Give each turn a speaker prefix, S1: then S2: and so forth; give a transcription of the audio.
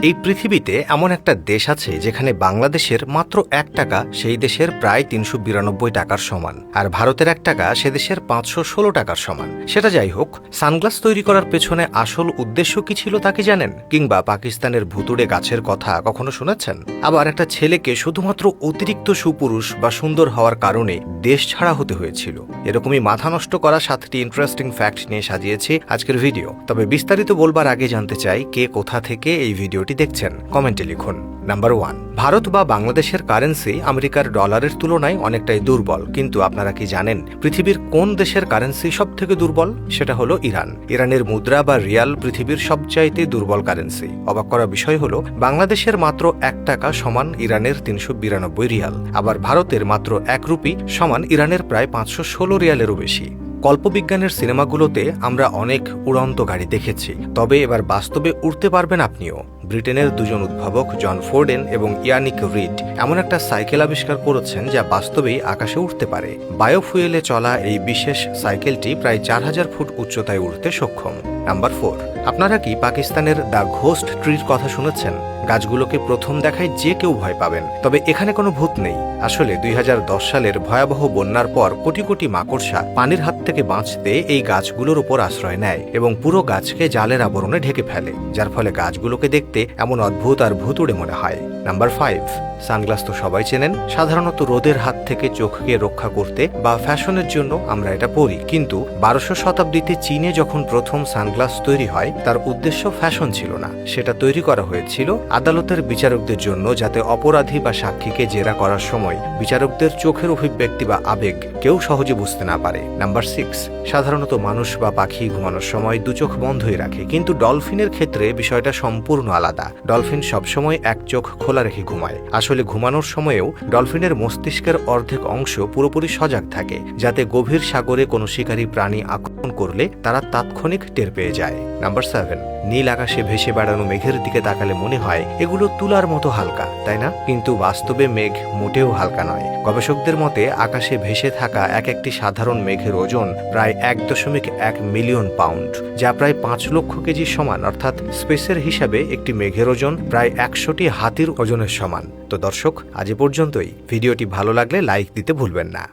S1: এই পৃথিবীতে এমন একটা দেশ আছে যেখানে বাংলাদেশের মাত্র 1 টাকা সেই দেশের প্রায় 392 টাকার সমান, আর ভারতের 1 টাকা সে দেশের 516 টাকার সমান। সেটা যাই হোক, সানগ্লাস তৈরি করার পেছনে আসল উদ্দেশ্য কি ছিল তা কি জানেন? কিংবা পাকিস্তানের ভুতুড়ে গাছের কথা কখনো শুনেছেন? আবার একটা ছেলেকে শুধুমাত্র অতিরিক্ত সুপুরুষ বা সুন্দর হওয়ার কারণে দেশ ছাড়া হতে হয়েছিল। এরকমই মাথা নষ্ট করা 7টি ইন্টারেস্টিং ফ্যাক্ট নিয়ে সাজিয়েছি আজকের ভিডিও। তবে বিস্তারিত বলবার আগে জানতে চাই, কে কোথা থেকে এই ভিডিওটি দেখছেন কমেন্টে লিখুন। নাম্বার 1, ভারত বা বাংলাদেশের কারেন্সি আমেরিকার ডলারের তুলনায় অনেকটাই দুর্বল। কিন্তু আপনারা কি জানেন পৃথিবীর কোন দেশের কারেন্সি সব থেকে দুর্বল? সেটা হলো ইরান। ইরানের মুদ্রা বা রিয়াল পৃথিবীর সবচাইতে দুর্বল কারেন্সি। অবাক করা বিষয় হলো বাংলাদেশের মাত্র 1 টাকা সমান ইরানের 392 রিয়াল, আবার ভারতের মাত্র 1 রুপি সমান ইরানের প্রায় 516 রিয়ালেরও বেশি। কল্পবিজ্ঞানের সিনেমাগুলোতে আমরা অনেক উড়ন্ত গাড়ি দেখেছি, তবে এবার বাস্তবে উড়তে পারবেন আপনিও। ব্রিটেনের দুজন উদ্ভাবক জন ফোর্ডেন এবং ইয়ানিক রিড এমন একটা সাইকেল আবিষ্কার করেছেন যা বাস্তবেই আকাশে উঠতে পারে। বায়োফুয়েলে চলা এই বিশেষ সাইকেলটি প্রায় 4000 ফুট উচ্চতায় উঠতে সক্ষম। নাম্বার 4, আপনারা কি পাকিস্তানের দ্য ঘোস্ট ট্রির কথা শুনেছেন? গাছগুলোকে প্রথম দেখায় যে কেউ ভয় পাবেন, তবে এখানে কোনো ভূত নেই। আসলে 2010 সালের ভয়াবহ বন্যার পর কোটি কোটি মাকড়সা পানির হাত থেকে বাঁচতে এই গাছগুলোর উপর আশ্রয় নেয় এবং পুরো গাছকে জালের আবরণে ঢেকে ফেলে, যার ফলে গাছগুলোকে দেখতে এমন অদ্ভুত আর ভুতুড়ে মনে হয়। নাম্বার 5, সানগ্লাস তো সবাই চেনেন। সাধারণত রোদের হাত থেকে চোখকে রক্ষা করতে বা ফ্যাশনের জন্য আমরা এটা পরি, কিন্তু 1200 শতাব্দীতে চীনে যখন প্রথম সানগ্লাস তৈরি হয় তার উদ্দেশ্য ফ্যাশন ছিল না। সেটা তৈরি করা হয়েছিল আদালতের বিচারকদের জন্য, যাতে অপরাধী বা সাক্ষীকে জেরা করার সময় বিচারকদের চোখের অভিব্যক্তি বা আবেগ কেউ সহজে বুঝতে না পারে। নাম্বার 6, সাধারণত মানুষ বা পাখি ঘুমানোর সময় দু চোখ বন্ধই রাখে, কিন্তু ডলফিনের ক্ষেত্রে বিষয়টা সম্পূর্ণ আলাদা। ডলফিন সবসময় এক চোখ খোলা রেখে ঘুমায়। আসলে ঘুমানোর সময়েও ডলফিনের মস্তিষ্কের অর্ধেক অংশ পুরোপুরি সজাগ থাকে, যাতে গভীর সাগরে কোনো শিকারী প্রাণী আক্রমণ করলে তারা তাৎক্ষণিক টের পেয়ে যায়। নাম্বার 7, নীল আকাশে ভেসে বেড়ানো মেঘের দিকে তাকালে মনে হয় এগুলো তুলার মতো হালকা, তাই না? কিন্তু বাস্তবে মেঘ মোটেও হালকা নয়। গবেষকদের মতে আকাশে ভেসে থাকা একটি সাধারণ মেঘের ওজন প্রায় 1.1 মিলিয়ন পাউন্ড, যা প্রায় 5 লক্ষ কেজির সমান। অর্থাৎ স্পেসের হিসাবে একটি মেঘের ওজন প্রায় 100টি হাতির ওজনের সমান। তো দর্শক, আজ পর্যন্তই। ভিডিওটি ভালো লাগলে লাইক দিতে ভুলবেন না।